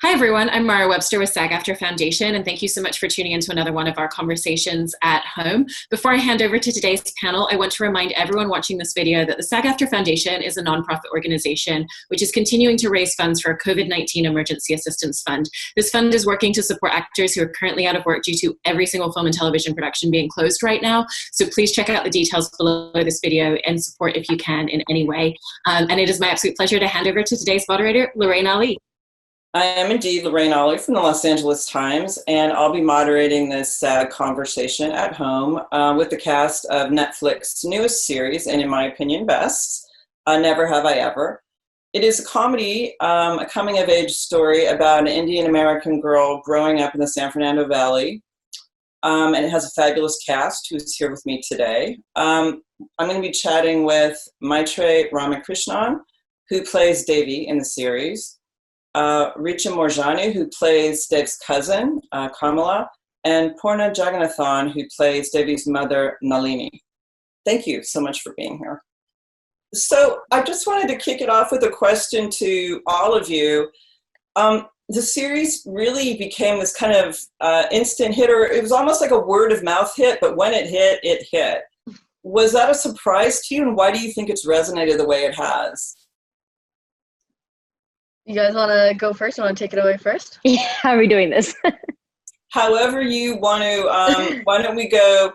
Hi, everyone. I'm Mara Webster with SAG-AFTRA Foundation, and thank you so much for tuning into another one of our conversations at home. Before I hand over to today's panel, I want to remind everyone watching this video that the SAG-AFTRA Foundation is a nonprofit organization which is continuing to raise funds for a COVID-19 Emergency Assistance Fund. This fund is working to support actors who are currently out of work due to every single film and television production being closed right now. So please check out the details below this video and support if you can in any way. And it is my absolute pleasure to hand over to today's moderator, Lorraine Ali. I am indeed Lorraine Ollie from the Los Angeles Times, and I'll be moderating this conversation at home with the cast of Netflix's newest series, and in my opinion, best, Never Have I Ever. It is a comedy, a coming-of-age story about an Indian American girl growing up in the San Fernando Valley, and it has a fabulous cast who's here with me today. I'm going to be chatting with Maitreyi Ramakrishnan, who plays Devi in the series, Richa Moorjani, who plays Dev's cousin, Kamala, and Poorna Jagannathan, who plays Devi's mother, Nalini. Thank you so much for being here. So I just wanted to kick it off with a question to all of you. The series really became this kind of instant hit, or it was almost like a word of mouth hit, but when it hit, it hit. Was that a surprise to you, and why do you think it's resonated the way it has? You guys want to go first? You want to take it away first? Yeah, how are we doing this? However you want to, why don't we go,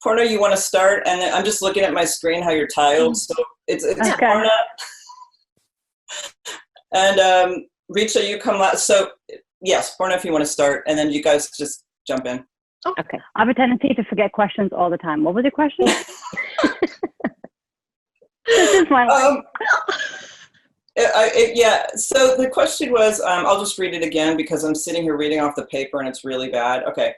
Poorna, you want to start? And then I'm just looking at my screen how you're tiled. So it's okay. Poorna. And Richa, you come last. So yes, Poorna, if you want to start, and then you guys just jump in. Oh. Okay. I have a tendency to forget questions all the time. What was your question? This is my life. Yeah, so the question was, I'll just read it again because I'm sitting here reading off the paper and it's really bad. Okay.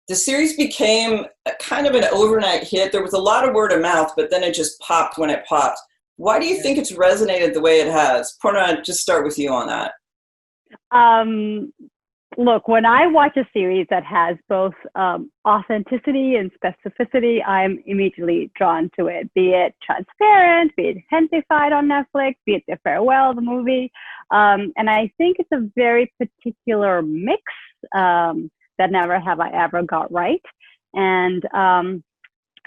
The series became kind of an overnight hit. There was a lot of word of mouth, but then it just popped when it popped. Why do you think it's resonated the way it has? Poorna, just start with you on that. Look, when I watch a series that has both authenticity and specificity, I'm immediately drawn to it, be it Transparent, be it Gentefied on Netflix, be it The Farewell, the movie. And I think it's a very particular mix that Never Have I Ever got right. And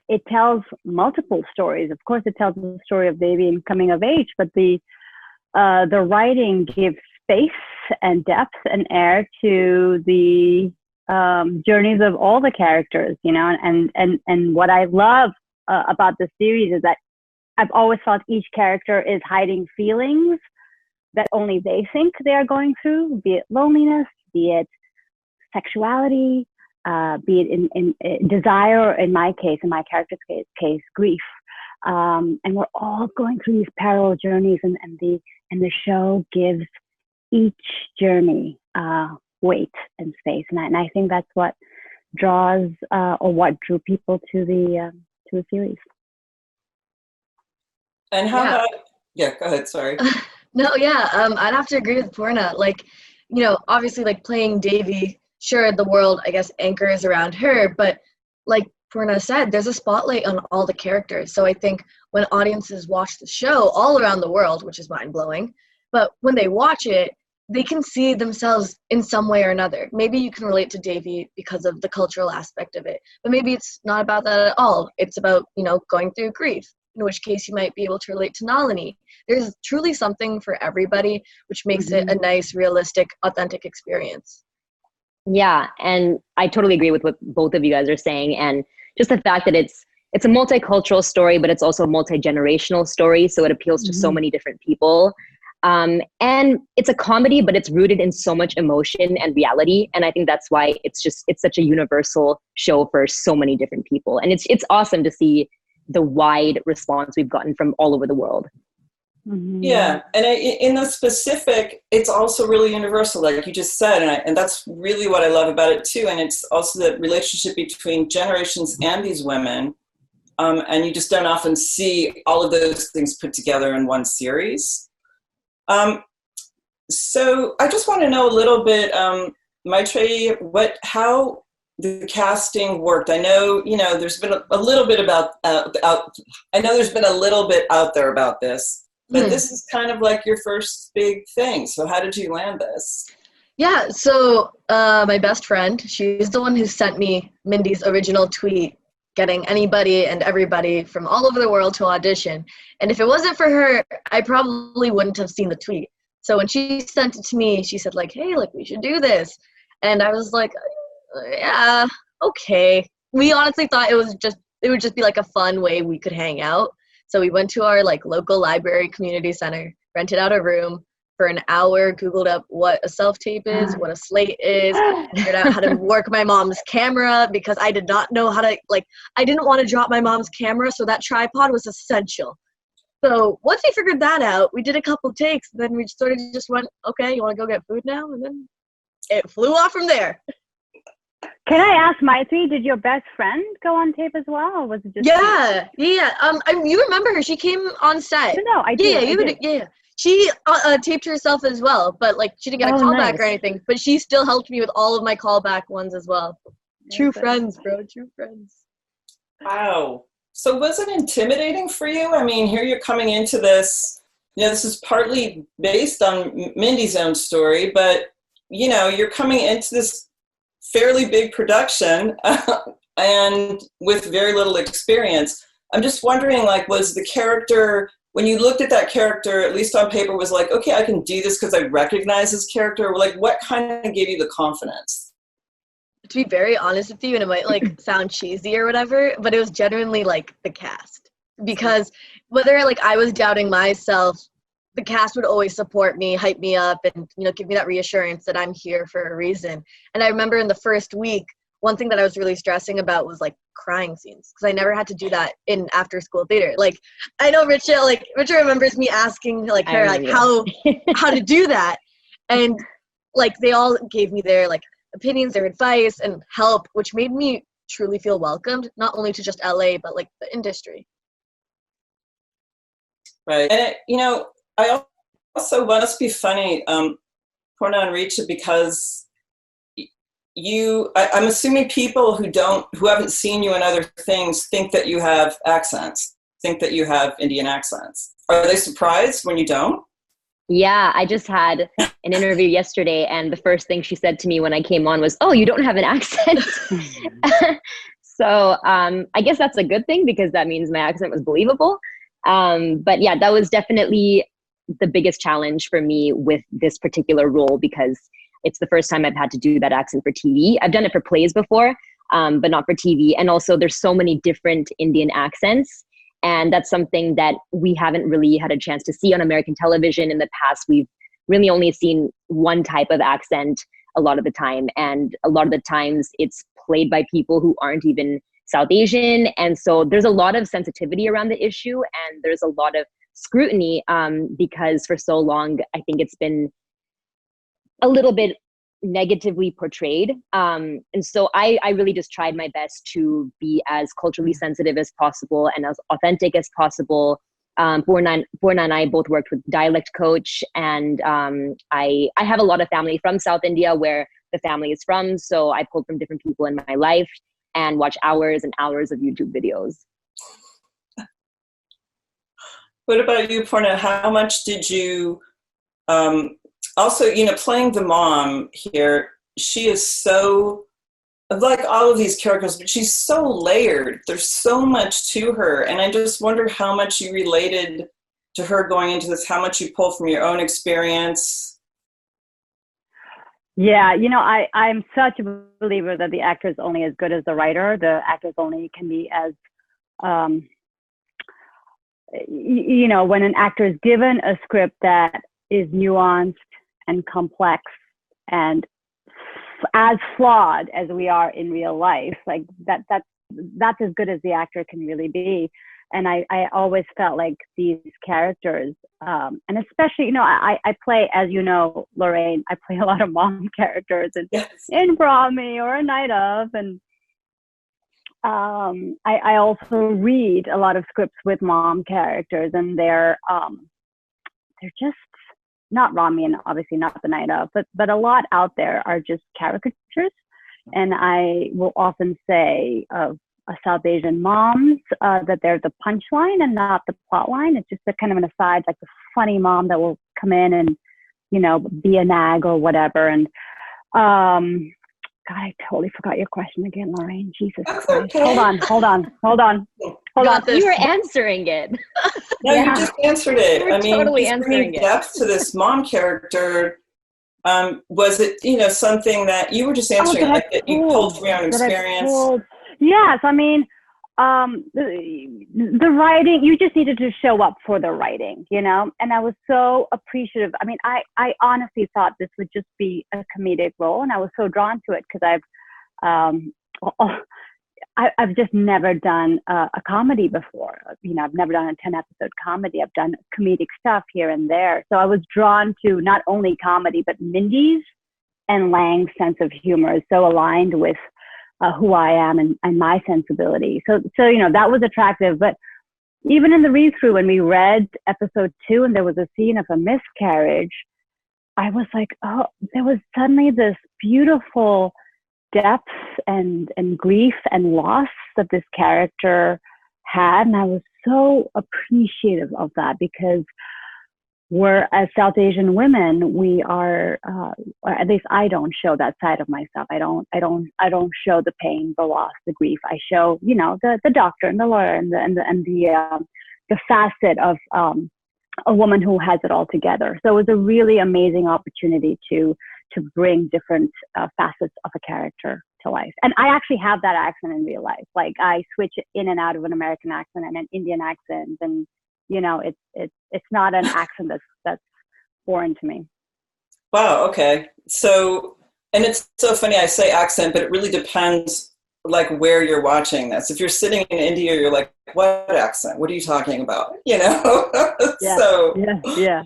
it tells multiple stories. Of course, it tells the story of Devi coming of age, but the writing gives space and depth and air to the journeys of all the characters, you know, and what I love about the series is that I've always thought each character is hiding feelings that only they think they are going through, be it loneliness, be it sexuality, be it in desire, or in my case, in my character's case, grief. And we're all going through these parallel journeys, and the show gives each journey weight and space, and I think that's what draws or what drew people to the series. And how about, yeah, go ahead, sorry. No, yeah, I'd have to agree with Poorna. Like, you know, obviously, like playing Devi, sure, the world, I guess, anchors around her, but like Poorna said, there's a spotlight on all the characters. So I think when audiences watch the show all around the world, which is mind-blowing, but when they watch it, they can see themselves in some way or another. Maybe you can relate to Devi because of the cultural aspect of it, but maybe it's not about that at all. It's about, you know, going through grief, in which case you might be able to relate to Nalini. There's truly something for everybody, which makes it a nice, realistic, authentic experience. Yeah, and I totally agree with what both of you guys are saying, and just the fact that it's a multicultural story, but it's also a multi-generational story, so it appeals to so many different people. And it's a comedy, but it's rooted in so much emotion and reality. And I think that's why it's such a universal show for so many different people. And it's awesome to see the wide response we've gotten from all over the world. Yeah, and in the specific, it's also really universal, like you just said, and that's really what I love about it too. And it's also the relationship between generations and these women. And you just don't often see all of those things put together in one series. So I just want to know a little bit, Maitreyi, how the casting worked. I know, you know, there's been a little bit about, I know there's been a little bit out there about this, but this is kind of like your first big thing. So how did you land this? Yeah, so my best friend, she's the one who sent me Mindy's original tweet, getting anybody and everybody from all over the world to audition. And if it wasn't for her, I probably wouldn't have seen the tweet. So when she sent it to me, she said like, hey, like we should do this. And I was like, yeah, okay. We honestly thought it would just be like a fun way we could hang out. So we went to our like local library community center, rented out a room for an hour, Googled up what a self-tape is, what a slate is, figured out how to work my mom's camera because I did not know how to, like, I didn't want to drop my mom's camera, so that tripod was essential. So once we figured that out, we did a couple takes, then we sort of just went, okay, you want to go get food now? And then it flew off from there. Can I ask Maitreyi, did your best friend go on tape as well, or was it just Yeah. You remember her? She came on set. No, I do. Yeah. She taped herself as well, but like she didn't get a callback or anything. But she still helped me with all of my callback ones as well. True friends, bro. True friends. Wow. So was it intimidating for you? I mean, here you're coming into this, this is partly based on Mindy's own story, but, you're coming into this fairly big production and with very little experience. I'm just wondering, like, was the character, when you looked at that character, at least on paper, was like, okay, I can do this because I recognize this character? Or like, what kind of gave you the confidence? To be very honest with you, and it might like sound cheesy or whatever, but it was genuinely like the cast. Because whether like I was doubting myself, the cast would always support me, hype me up, and give me that reassurance that I'm here for a reason. And I remember in the first week, one thing that I was really stressing about was like crying scenes, because I never had to do that in after school theater. Like I know Richa remembers me asking like her like how to do that, and like they all gave me their like opinions, their advice and help, which made me truly feel welcomed, not only to just LA but like the industry. Right. And I also must be funny, Poorna and Richa, because I'm assuming people who haven't seen you in other things think that you have accents, think that you have Indian accents. Are they surprised when you don't? Yeah, I just had an interview yesterday, and the first thing she said to me when I came on was, "Oh, you don't have an accent." So I guess that's a good thing because that means my accent was believable. But yeah, that was definitely the biggest challenge for me with this particular role because it's the first time I've had to do that accent for TV. I've done it for plays before, but not for TV. And also there's so many different Indian accents. And that's something that we haven't really had a chance to see on American television. In the past, we've really only seen one type of accent a lot of the time. And a lot of the times it's played by people who aren't even South Asian. And so there's a lot of sensitivity around the issue and there's a lot of scrutiny because for so long, I think it's been a little bit negatively portrayed. And so I really just tried my best to be as culturally sensitive as possible and as authentic as possible. Poorna and I both worked with dialect coach, and I have a lot of family from South India where the family is from. So I pulled from different people in my life and watch hours and hours of YouTube videos. What about you, Poorna? How much did you, also, playing the mom here, she is so, like all of these characters, but she's so layered. There's so much to her. And I just wonder how much you related to her going into this, how much you pull from your own experience. Yeah, I'm such a believer that the actor is only as good as the writer. The actors only can be as, when an actor is given a script that is nuanced and complex and as flawed as we are in real life, like that's as good as the actor can really be. And I always felt like these characters, and especially, I play, as you know, Lorraine, I play a lot of mom characters in Brahmi or A Night Of, and I also read a lot of scripts with mom characters, and they're just not Rami and obviously not The Night Of, but a lot out there are just caricatures. And I will often say of South Asian moms that they're the punchline and not the plot line. It's just a kind of an aside, like the funny mom that will come in and, be a nag or whatever. And God, I totally forgot your question again, Lorraine. Jesus That's Christ. okay. Hold on. You were answering it. No, you just answered it. You were I mean, totally just answering bringing it. depth to this mom character. Was it, something that you were just answering, like that you pulled from your own experience? Yes, I mean, the writing, you just needed to show up for the writing, and I was so appreciative. I mean, I honestly thought this would just be a comedic role, and I was so drawn to it because I've just never done a comedy before. I've never done a 10-episode comedy. I've done comedic stuff here and there. So I was drawn to not only comedy, but Mindy's and Lang's sense of humor is so aligned with who I am and my sensibility. So that was attractive. But even in the read-through, when we read episode 2 and there was a scene of a miscarriage, I was like, oh, there was suddenly this beautiful depth and grief and loss that this character had. And I was so appreciative of that because we're, as South Asian women, we are, or at least I don't show that side of myself. I don't show the pain, the loss, the grief. I show, the doctor and the lawyer and the facet of a woman who has it all together. So it was a really amazing opportunity to bring different facets of a character to life. And I actually have that accent in real life. Like I switch in and out of an American accent and an Indian accent, and it's not an accent that's foreign to me. Wow. Okay. So, and it's so funny I say accent, but it really depends like where you're watching this. If you're sitting in India, you're like, what accent? What are you talking about? Yeah. So yeah.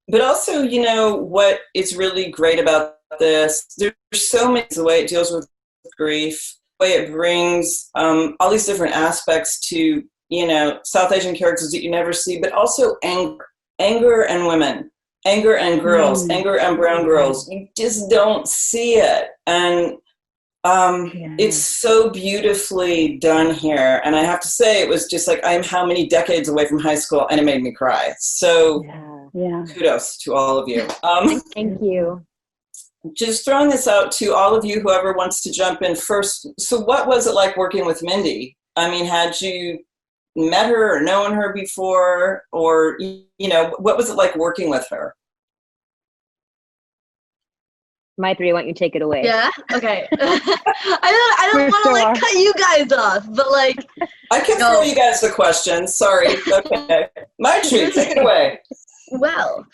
But also, what is really great about this, there's so many, the way it deals with grief, the way it brings all these different aspects to, South Asian characters that you never see, but also anger and women, anger and girls, anger and brown girls. You just don't see it. And it's so beautifully done here. And I have to say, it was just like, I'm how many decades away from high school, and it made me cry. So kudos to all of you. Thank you. Just throwing this out to all of you, whoever wants to jump in first. So what was it like working with Mindy? I mean, had you met her or known her before, or, what was it like working with her? Maitreyi, why don't you take it away? Yeah. Okay. I don't want to cut you guys off, but I can throw you guys the question. Sorry. Okay. Maitreyi, take it away. Well,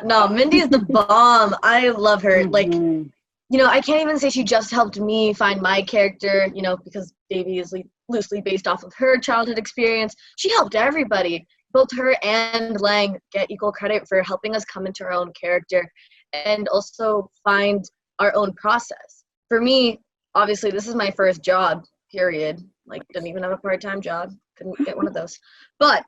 no, Mindy is the bomb. I love her. I can't even say she just helped me find my character, because Davy is loosely based off of her childhood experience. She helped everybody. Both her and Lang get equal credit for helping us come into our own character and also find our own process. For me, obviously, this is my first job, period. Didn't even have a part-time job. Couldn't get one of those. But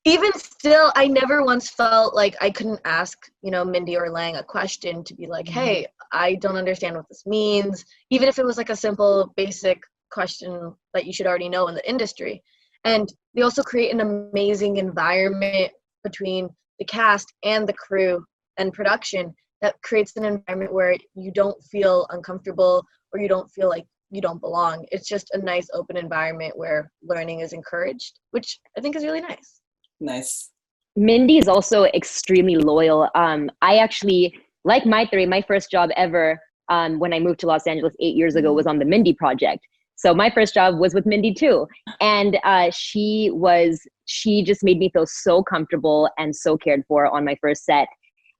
even still, I never once felt like I couldn't ask, Mindy or Lang a question to be like, hey, I don't understand what this means. Even if it was a simple, basic question that you should already know in the industry. And they also create an amazing environment between the cast and the crew and production that creates an environment where you don't feel uncomfortable or you don't feel like you don't belong. It's just a nice open environment where learning is encouraged, which I think is really nice. Nice. Mindy is also extremely loyal. I actually, like Maitreyi, my first job ever when I moved to Los Angeles 8 years ago was on the Mindy project. So my first job was with Mindy too. And she just made me feel so comfortable and so cared for on my first set.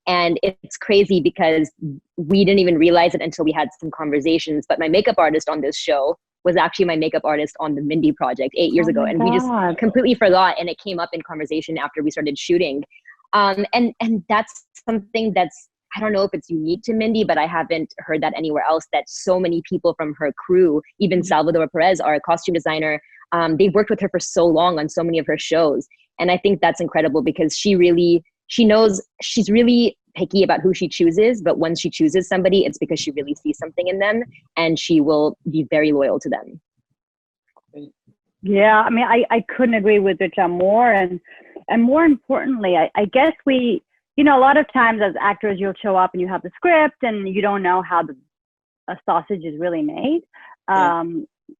And it's crazy because we didn't even realize it until we had some conversations. But my makeup artist on this show was actually my makeup artist on the Mindy project 8 years ago. And we just completely forgot. And it came up in conversation after we started shooting. And that's something that's, I don't know if it's unique to Mindy, but I haven't heard that anywhere else, that so many people from her crew, even Salvador Perez, our costume designer, they've worked with her for so long on so many of her shows. And I think that's incredible because she knows she's really picky about who she chooses, but once she chooses somebody, it's because she really sees something in them and she will be very loyal to them. Yeah, I mean, I couldn't agree with Richa more. And more importantly, I guess we you know, a lot of times as actors, you'll show up and you have the script and you don't know how a sausage is really made.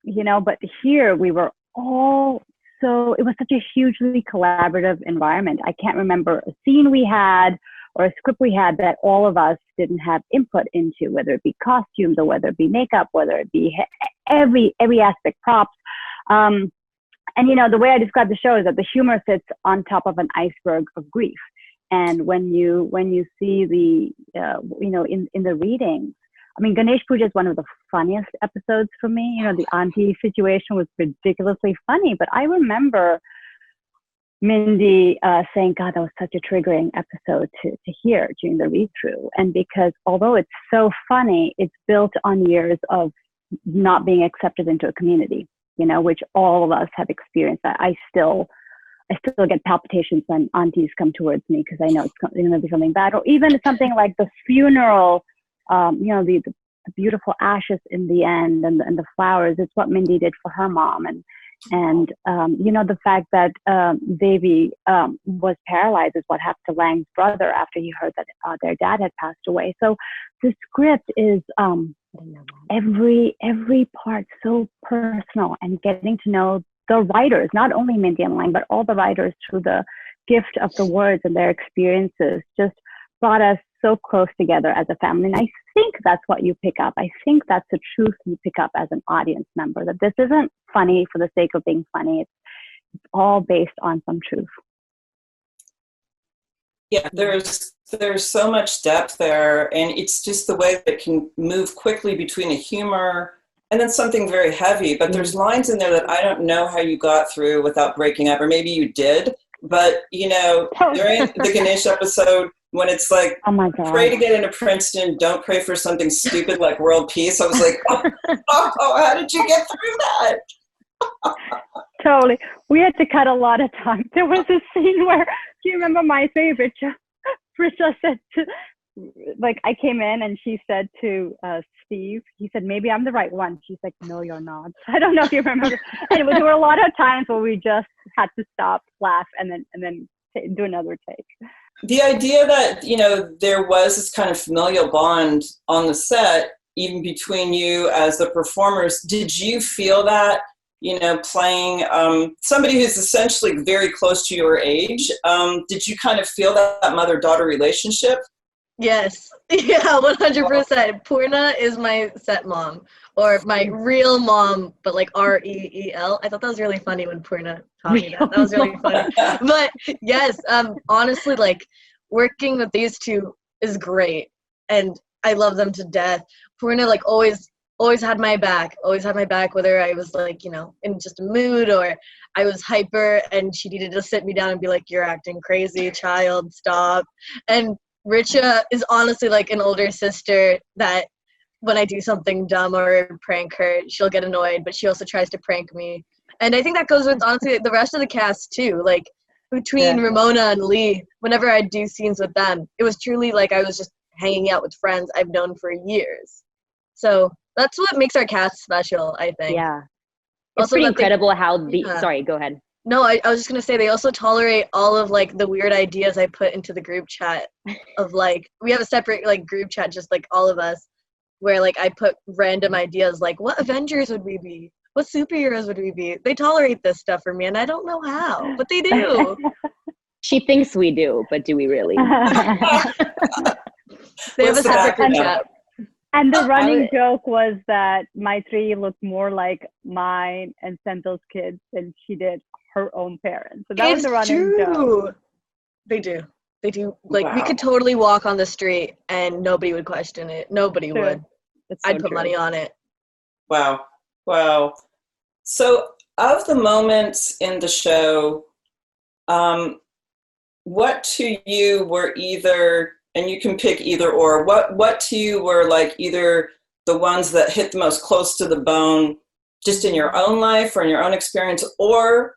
You know, but here we were all it was such a hugely collaborative environment. I can't remember a scene we had or a script we had that all of us didn't have input into, whether it be costumes or whether it be makeup, whether it be every aspect, props. And, you know, the way I describe the show is that the humor sits on top of an iceberg of grief. And when you see the, you know, in the readings, I mean, Ganesh Puja is one of the funniest episodes for me. You know, the auntie situation was ridiculously funny, but I remember Mindy saying, God, that was such a triggering episode to hear during the read-through. And because although it's so funny, it's built on years of not being accepted into a community, you know, which all of us have experienced. I still get palpitations when aunties come towards me because I know it's going to be something bad. Or even something like the funeral, you know, the beautiful ashes in the end and the flowers. It's what Mindy did for her mom. And you know, the fact that Devi was paralyzed is what happened to Lang's brother after he heard that their dad had passed away. So the script is every part so personal, and getting to know the writers, not only Mindy and Lang, but all the writers through the gift of the words and their experiences just brought us so close together as a family. And I think that's what you pick up. I think that's the truth you pick up as an audience member, that this isn't funny for the sake of being funny. It's all based on some truth. Yeah, there's so much depth there, and it's just the way that it can move quickly between a humor and then something very heavy. But there's lines in there that I don't know how you got through without breaking up, or maybe you did. But, you know, during the Ganesh episode, when it's like, oh my God, pray to get into Princeton, don't pray for something stupid like world peace. I was like, oh, how did you get through that? Totally. We had to cut a lot of time. There was a scene where, do you remember Maitreyi, Richa said to, like, I came in and she said to Steve, he said, maybe I'm the right one. She's like, no, you're not. I don't know if you remember. Anyway, there were a lot of times where we just had to stop, laugh, and then do another take. The idea that, you know, there was this kind of familial bond on the set, even between you as the performers, did you feel that, you know, playing somebody who's essentially very close to your age? Did you kind of feel that mother-daughter relationship? Yes. Yeah, 100%. Poorna is my set mom, or my real mom, but like R-E-E-L. I thought that was really funny when Poorna taught me that. That was really funny. But yes, honestly, like, working with these two is great, and I love them to death. Poorna, like, always had my back, whether I was, like, you know, in just a mood or I was hyper and she needed to sit me down and be like, you're acting crazy, child, stop. And Richa is honestly like an older sister that when I do something dumb or prank her, she'll get annoyed, but she also tries to prank me. And I think that goes with, honestly, the rest of the cast too. Like, between Ramona and Lee, whenever I do scenes with them, it was truly like I was just hanging out with friends I've known for years. So that's what makes our cast special, I think. Yeah. It's Also, pretty incredible how the, sorry, go ahead. No, I was just going to say, they also tolerate all of, like, the weird ideas I put into the group chat of, like, we have a separate, like, group chat, just, like, all of us, where, like, I put random ideas, like, what Avengers would we be? What superheroes would we be? They tolerate this stuff for me, and I don't know how, but they do. She thinks we do, but do we really? They have a separate group chat. And the running joke was that Maitreyi looked more like mine and Senthil's kids than she did her own parents. So that was the running joke. They do. Like, we could totally walk on the street and nobody would question it. Nobody would. I'd put money on it. Wow. So, of the moments in the show, what to you were either, and you can pick either or, what to you were like either the ones that hit the most close to the bone just in your own life or in your own experience, or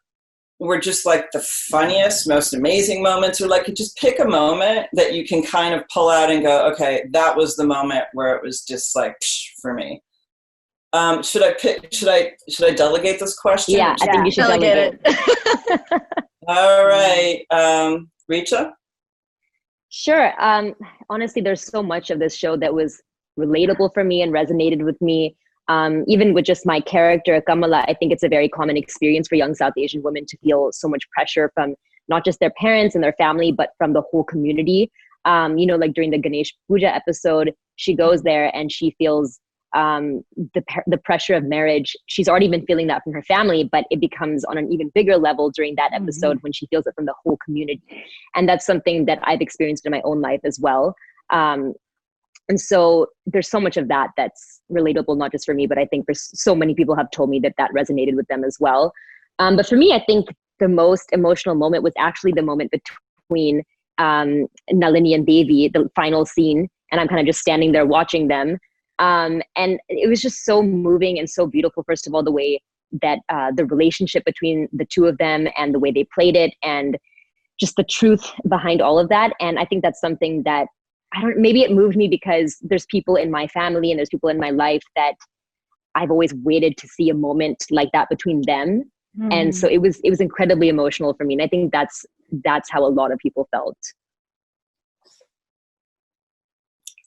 were just like the funniest, most amazing moments, or like you just pick a moment that you can kind of pull out and go, okay, that was the moment where it was just like for me. Should I delegate this question? Yeah, I think you should delegate it. All right, Richa? Sure. Honestly, there's so much of this show that was relatable for me and resonated with me. Even with just my character, Kamala, I think it's a very common experience for young South Asian women to feel so much pressure from not just their parents and their family, but from the whole community. Like during the Ganesh Puja episode, she goes there and she feels the pressure of marriage. She's already been feeling that from her family, but it becomes on an even bigger level during that episode when she feels it from the whole community. And that's something that I've experienced in my own life as well. And so there's so much of that that's relatable, not just for me, but I think for so many people have told me that resonated with them as well. But for me, I think the most emotional moment was actually the moment between Nalini and Devi, the final scene. And I'm kind of just standing there watching them. And it was just so moving and so beautiful, first of all, the way that the relationship between the two of them and the way they played it and just the truth behind all of that. And I think that's something that maybe it moved me because there's people in my family and there's people in my life that I've always waited to see a moment like that between them. And so it was incredibly emotional for me. And I think that's how a lot of people felt.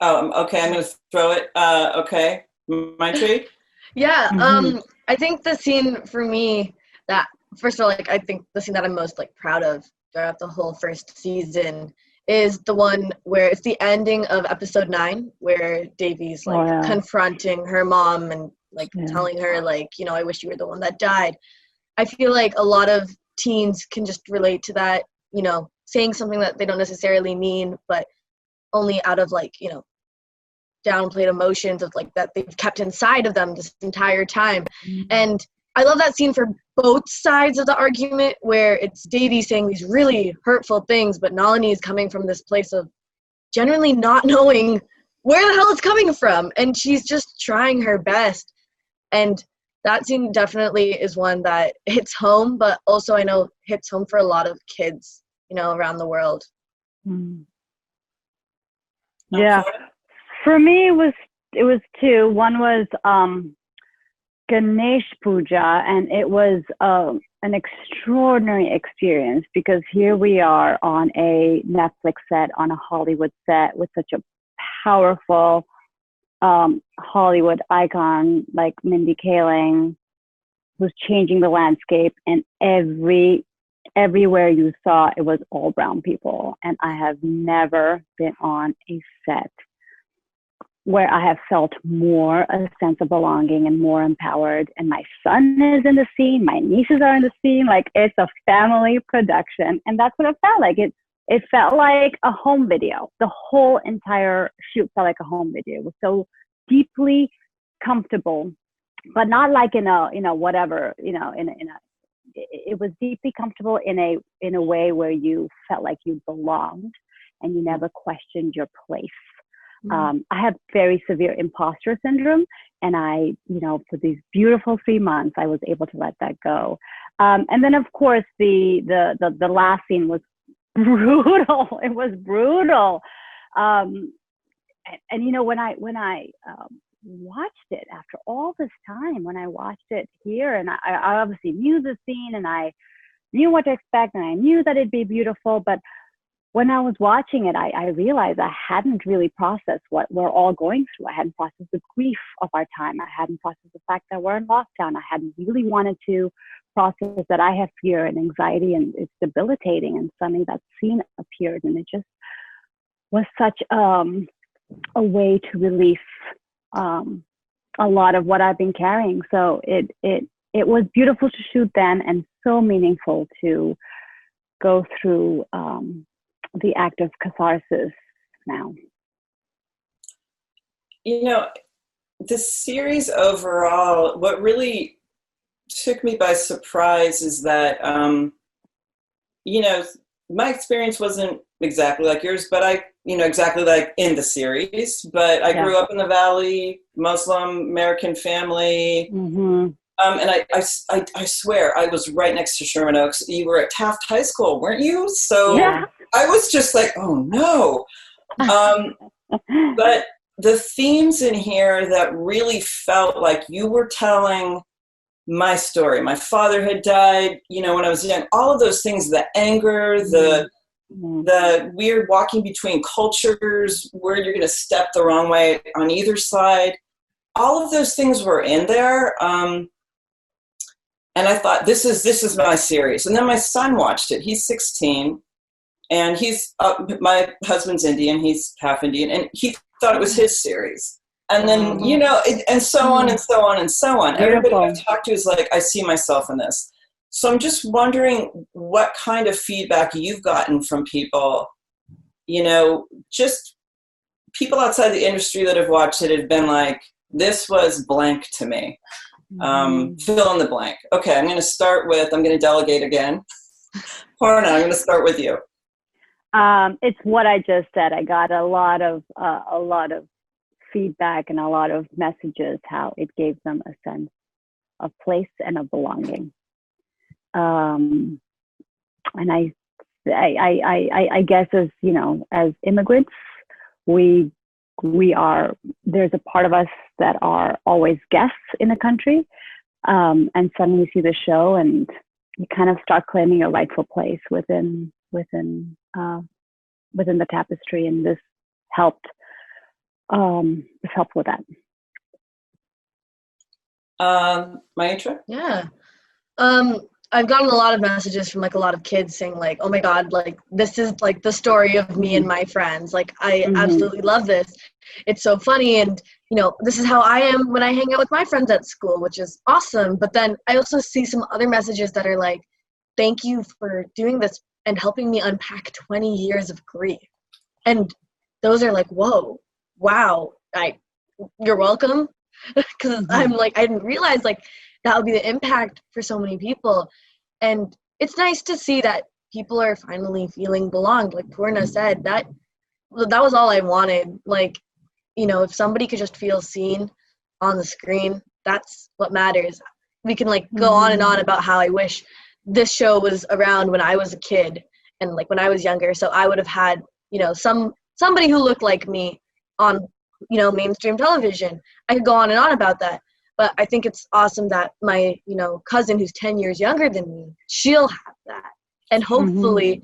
Okay, I'm going to throw it. Okay, Maitreyi? Yeah, I think the scene for me that, first of all, I think the scene that I'm most proud of throughout the whole first season is the one where it's the ending of episode 9, where Devi's confronting her mom and telling her I wish you were the one that died. I feel like a lot of teens can just relate to that, saying something that they don't necessarily mean, but only out of downplayed emotions of that they've kept inside of them this entire time. And I love that scene for both sides of the argument, where it's Devi saying these really hurtful things, but Nalini is coming from this place of genuinely not knowing where the hell it's coming from, and she's just trying her best. And that scene definitely is one that hits home, but also I know hits home for a lot of kids, around the world. Yeah. For me, it was two. One was Ganesh Puja, and it was an extraordinary experience because here we are on a Netflix set, on a Hollywood set with such a powerful Hollywood icon like Mindy who's changing the landscape, and everywhere you saw it was all brown people. And I have never been on a set where I have felt more a sense of belonging and more empowered. And my son is in the scene, my nieces are in the scene, it's a family production. And that's what it felt like. It felt like a home video. The whole entire shoot felt like a home video. It was so deeply comfortable, but not in a whatever, it was deeply comfortable in a way where you felt like you belonged and you never questioned your place. I have very severe imposter syndrome, and I, for these beautiful 3 months, I was able to let that go. And then, of course, the last scene was brutal. It was brutal. And when I watched it after all this time, when I watched it here, and I obviously knew the scene and I knew what to expect and I knew that it'd be beautiful, but when I was watching it, I realized I hadn't really processed what we're all going through. I hadn't processed the grief of our time. I hadn't processed the fact that we're in lockdown. I hadn't really wanted to process that I have fear and anxiety, and it's debilitating. And suddenly that scene appeared, and it just was such a way to release a lot of what I've been carrying. So it was beautiful to shoot then, and so meaningful to go through the act of catharsis now. The series overall, what really took me by surprise is that, my experience wasn't exactly like yours, but exactly like in the series, but I grew up in the Valley, Muslim American family. And I swear I was right next to Sherman Oaks. You were at Taft High School, weren't you? So I was just like, oh no. But the themes in here that really felt like you were telling my story. My father had died, when I was young. All of those things, the anger, the the weird walking between cultures, where you're going to step the wrong way on either side. All of those things were in there. And I thought, this is my series. And then my son watched it. He's 16. And my husband's Indian. He's half Indian. And he thought it was his series. And then, and so on and so on and so on. Everybody I've talked to is like, I see myself in this. So I'm just wondering what kind of feedback you've gotten from people, just people outside the industry that have watched it have been like, this was blank to me. Fill in the blank. Okay, I'm going to delegate again. Poorna, I'm going to start with you. It's what I just said. I got a lot of feedback and a lot of messages, how it gave them a sense of place and of belonging. And I guess as immigrants, there's a part of us that are always guests in a country, and suddenly you see the show and you kind of start claiming your rightful place within the tapestry, and this helped with that. Maitreyi? Yeah. I've gotten a lot of messages from like a lot of kids saying like, oh my God, like this is like the story of me and my friends. Like I absolutely love this. It's so funny. And this is how I am when I hang out with my friends at school, which is awesome. But then I also see some other messages that are like, thank you for doing this and helping me unpack 20 years of grief. And those are like, whoa, wow, you're welcome. Because I'm like, I didn't realize like that would be the impact for so many people. And it's nice to see that people are finally feeling belonged. Like Poorna said, that was all I wanted. Like, if somebody could just feel seen on the screen, that's what matters. We can like go on and on about how I wish this show was around when I was a kid and like when I was younger. So I would have had, somebody who looked like me on, mainstream television. I could go on and on about that. But I think it's awesome that my, cousin who's 10 years younger than me, she'll have that. And hopefully,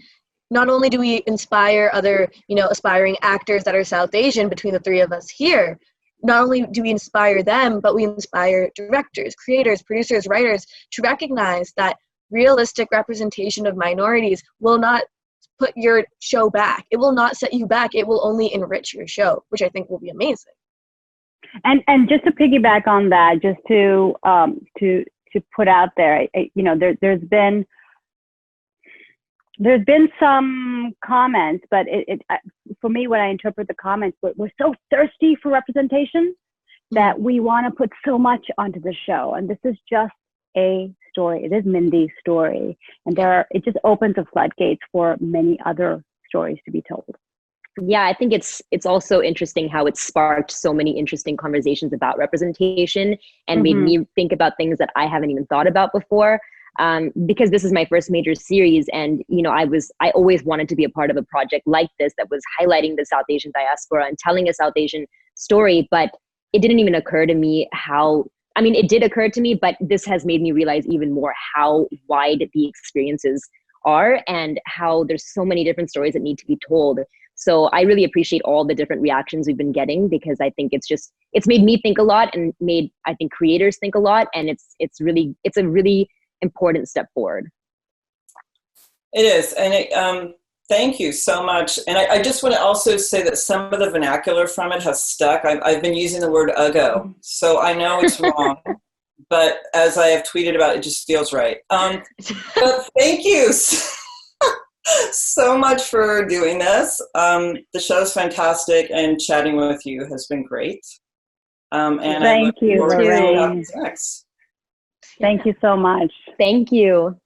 not only do we inspire other, aspiring actors that are South Asian between the three of us here, not only do we inspire them, but we inspire directors, creators, producers, writers to recognize that realistic representation of minorities will not put your show back. It will not set you back. It will only enrich your show, which I think will be amazing. And just to piggyback on that, just to put out there, there's been some comments, but for me, when I interpret the comments, we're so thirsty for representation that we want to put so much onto the show, and this is just a story. It is Mindy's story, and it just opens the floodgates for many other stories to be told. Yeah, I think it's also interesting how it sparked so many interesting conversations about representation and made me think about things that I haven't even thought about before. Because this is my first major series, and I always wanted to be a part of a project like this that was highlighting the South Asian diaspora and telling a South Asian story. But it didn't even occur to me it did occur to me, but this has made me realize even more how wide the experiences are and how there's so many different stories that need to be told. So I really appreciate all the different reactions we've been getting, because I think it's made me think a lot and made, I think, creators think a lot. And it's a really important step forward. It is. And thank you so much. And I just want to also say that some of the vernacular from it has stuck. I've been using the word "uggo," so I know it's wrong. But as I have tweeted about, it just feels right. But thank you so much for doing this. The show's fantastic, and chatting with you has been great. And thank you, Lorraine. Next. Thank you so much. Thank you.